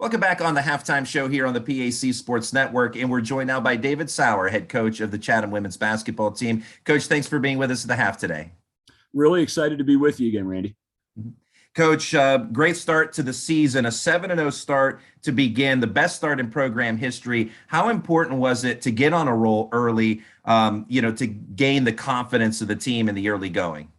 Welcome back on the halftime show here on the PAC Sports Network. And we're joined now by David Saur, head coach of the Chatham women's basketball team. Coach, thanks for being with us at the half today. Really excited to be with you again, Randy. Coach, great start to the season, a 7-0 start to begin, the best start in program history. How important was it to get on a roll early, to gain the confidence of the team in the early going?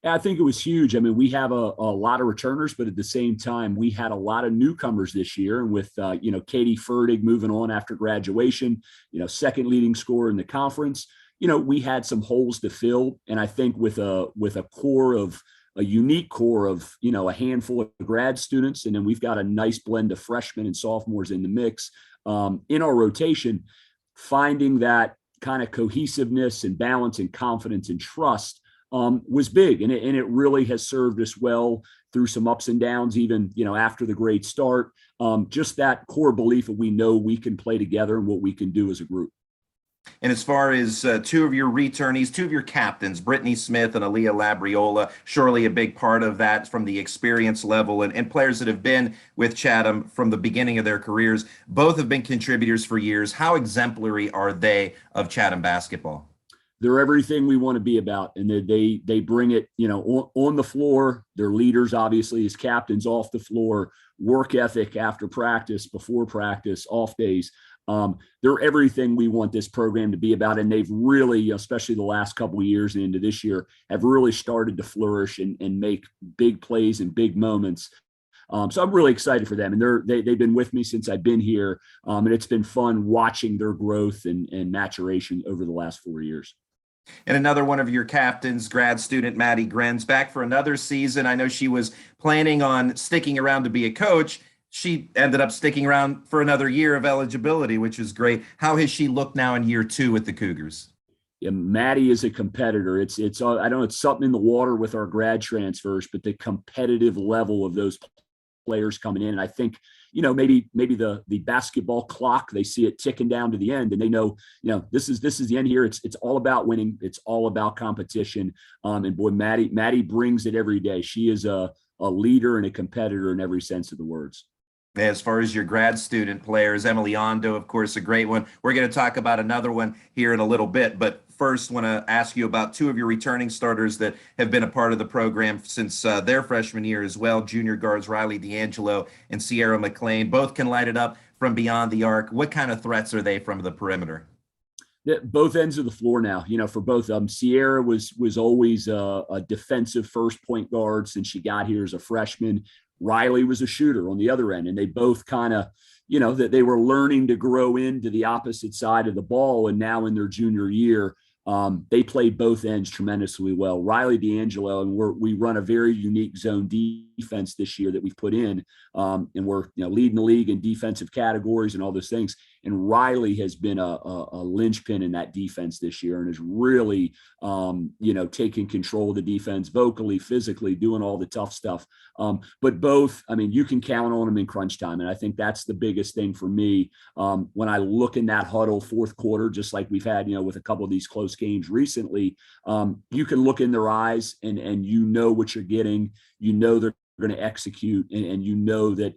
I think it was huge. I mean, we have a lot of returners, but at the same time, we had a lot of newcomers this year. And with, Katie Ferdig moving on after graduation, second leading scorer in the conference, we had some holes to fill. And I think with a unique core of, a handful of grad students, and then we've got a nice blend of freshmen and sophomores in the mix in our rotation, finding that kind of cohesiveness and balance and confidence and trust was big. And it really has served us well through some ups and downs, even, after the great start. Just that core belief that we know we can play together and what we can do as a group. And as far as two of your returnees, two of your captains, Brittany Smith and Aaliyah Labriola, surely a big part of that from the experience level and players that have been with Chatham from the beginning of their careers. Both have been contributors for years. How exemplary are they of Chatham basketball? They're everything we want to be about, and they bring it, on the floor. They're leaders, obviously, as captains off the floor, work ethic after practice, before practice, off days. They're everything we want this program to be about, and they've really, especially the last couple of years and into this year, have really started to flourish and make big plays and big moments. So I'm really excited for them, and they've been with me since I've been here, and it's been fun watching their growth and maturation over the last 4 years. And another one of your captains, grad student Maddie Grant, back for another season. I know she was planning on sticking around to be a coach. She ended up sticking around for another year of eligibility, which is great. How has she looked now in year 2 with the Cougars? Yeah, Maddie is a competitor. It's I don't know, it's something in the water with our grad transfers, but the competitive level of those players coming in. And I think, maybe the basketball clock, they see it ticking down to the end, and they know, this is the end here. It's all about winning. It's all about competition. And boy, Maddie brings it every day. She is a leader and a competitor in every sense of the words. As far as your grad student players, Emily Ondo, of course, a great one. We're going to talk about another one here in a little bit, but first want to ask you about two of your returning starters that have been a part of the program since their freshman year as well, junior guards Riley D'Angelo and Sierra McLean. Both can light it up from beyond the arc. What kind of threats are they from the perimeter? Both ends of the floor now, for both of them. Sierra was always a defensive first point guard since she got here as a freshman. Riley was a shooter on the other end, and they both kind of, that they were learning to grow into the opposite side of the ball. And now in their junior year, they played both ends tremendously well. Riley D'Angelo, and we run a very unique zone defense this year that we've put in, and we're leading the league in defensive categories and all those things. And Riley has been a linchpin in that defense this year, and is really taking control of the defense vocally, physically, doing all the tough stuff. But both, you can count on them in crunch time, and I think that's the biggest thing for me when I look in that huddle fourth quarter, just like we've had with a couple of these close games recently. You can look in their eyes and what you're getting. They're going to execute, and that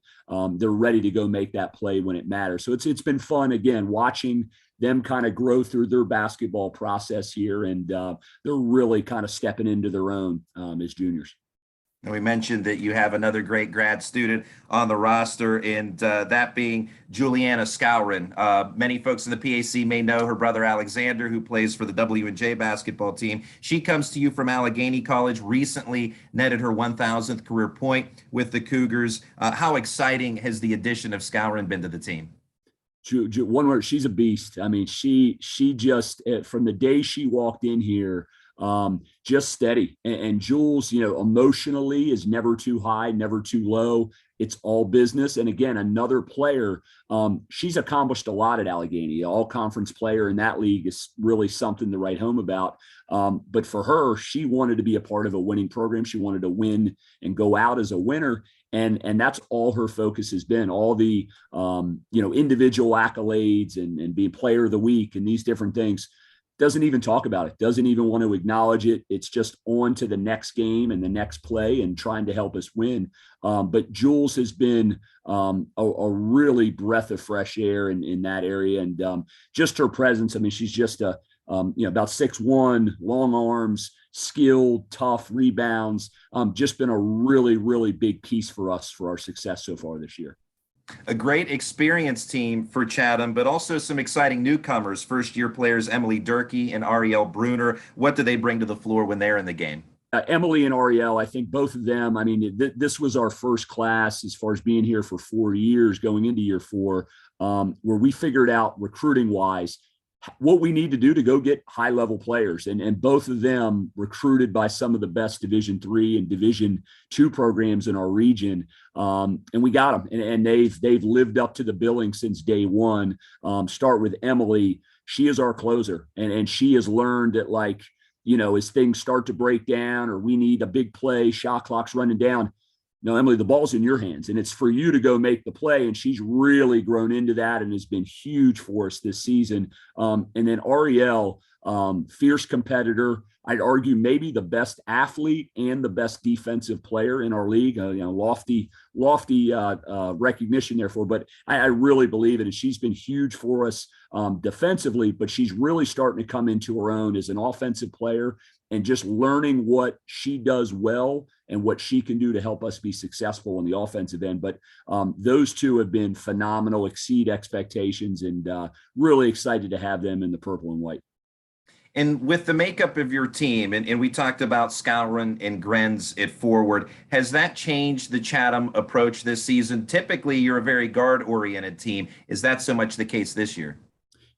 they're ready to go make that play when it matters. So it's been fun, again, watching them kind of grow through their basketball process here, and they're really kind of stepping into their own as juniors. And we mentioned that you have another great grad student on the roster, and that being Juliana Scowron. Many folks in the PAC may know her brother Alexander, who plays for the W&J basketball team. She comes to you from Allegheny College, recently netted her 1,000th career point with the Cougars. How exciting has the addition of Scowron been to the team? One word, she's a beast. She just, from the day she walked in here, just steady. And Jules, emotionally is never too high, never too low. It's all business. And again, another player, she's accomplished a lot at Allegheny. All conference player in that league is really something to write home about. But for her, she wanted to be a part of a winning program. She wanted to win and go out as a winner. And that's all her focus has been. All the, individual accolades and being player of the week and these different things. doesn't even talk about it, doesn't even want to acknowledge it. It's just on to the next game and the next play and trying to help us win. But Jules has been a really breath of fresh air in that area. And just her presence, I mean, she's just about 6'1", long arms, skilled, tough, rebounds. Just been a really, really big piece for us for our success so far this year. A great experienced team for Chatham, but also some exciting newcomers, first-year players Emily Durkee and Ariel Bruner. What do they bring to the floor when they're in the game? Emily and Ariel, I think both of them, I mean, this was our first class as far as being here for 4 years, going into year 4, where we figured out recruiting-wise what we need to do to go get high-level players. And both of them recruited by some of the best Division III and Division II programs in our region. And we got them. And they've lived up to the billing since day one. Start with Emily. She is our closer. And she has learned that, like, as things start to break down or we need a big play, shot clock's running down, no, Emily, the ball's in your hands and it's for you to go make the play. And she's really grown into that and has been huge for us this season. And then Ariel, fierce competitor. I'd argue maybe the best athlete and the best defensive player in our league. Lofty recognition therefore, but I really believe it. And she's been huge for us defensively, but she's really starting to come into her own as an offensive player and just learning what she does well and what she can do to help us be successful on the offensive end. But those two have been phenomenal, exceed expectations, and really excited to have them in the purple and white. And with the makeup of your team, and we talked about Scourin and Grenz at forward, has that changed the Chatham approach this season? Typically, you're a very guard-oriented team. Is that so much the case this year?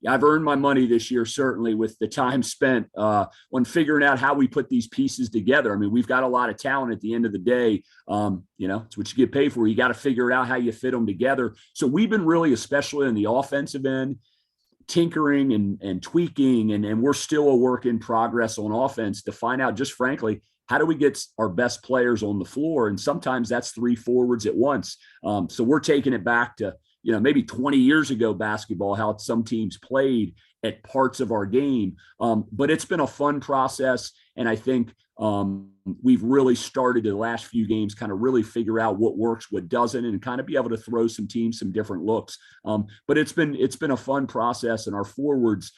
Yeah, I've earned my money this year, certainly, with the time spent on figuring out how we put these pieces together. I mean, we've got a lot of talent at the end of the day. It's what you get paid for. You got to figure out how you fit them together. So we've been really, especially in the offensive end, tinkering and tweaking, and we're still a work in progress on offense to find out, just frankly, how do we get our best players on the floor? And sometimes that's 3 forwards at once. So we're taking it back to, maybe 20 years ago basketball, how some teams played at parts of our game. But it's been a fun process. And I think we've really started the last few games kind of really figure out what works, what doesn't, and kind of be able to throw some teams some different looks. But it's been a fun process, and our forwards,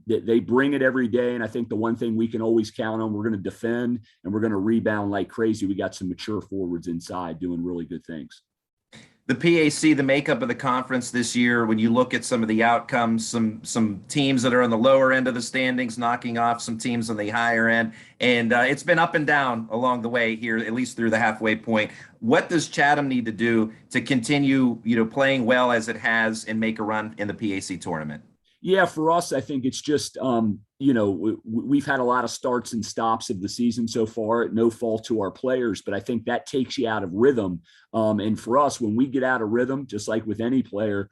they bring it every day. And I think the one thing we can always count on, we're going to defend and we're going to rebound like crazy. We got some mature forwards inside doing really good things. The PAC, the makeup of the conference this year, when you look at some of the outcomes, some teams that are on the lower end of the standings knocking off some teams on the higher end, and it's been up and down along the way here, at least through the halfway point. What does Chatham need to do to continue, playing well as it has and make a run in the PAC tournament? Yeah, for us, I think it's just, we've had a lot of starts and stops of the season so far at no fault to our players, but I think that takes you out of rhythm. And for us, when we get out of rhythm, just like with any player,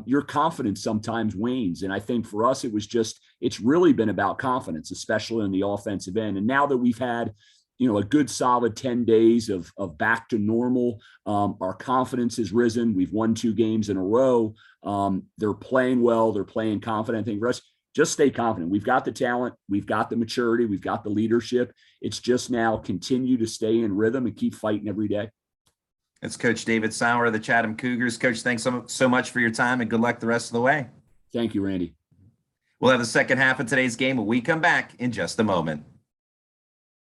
your confidence sometimes wanes. And I think for us, it's really been about confidence, especially on the offensive end. And now that we've had, a good solid 10 days of back to normal. Our confidence has risen. We've won 2 games in a row. They're playing well. They're playing confident. I think for us, just stay confident. We've got the talent. We've got the maturity. We've got the leadership. It's just now continue to stay in rhythm and keep fighting every day. It's Coach David Saur of the Chatham Cougars. Coach, thanks so much for your time and good luck the rest of the way. Thank you, Randy. We'll have the second half of today's game when we come back in just a moment.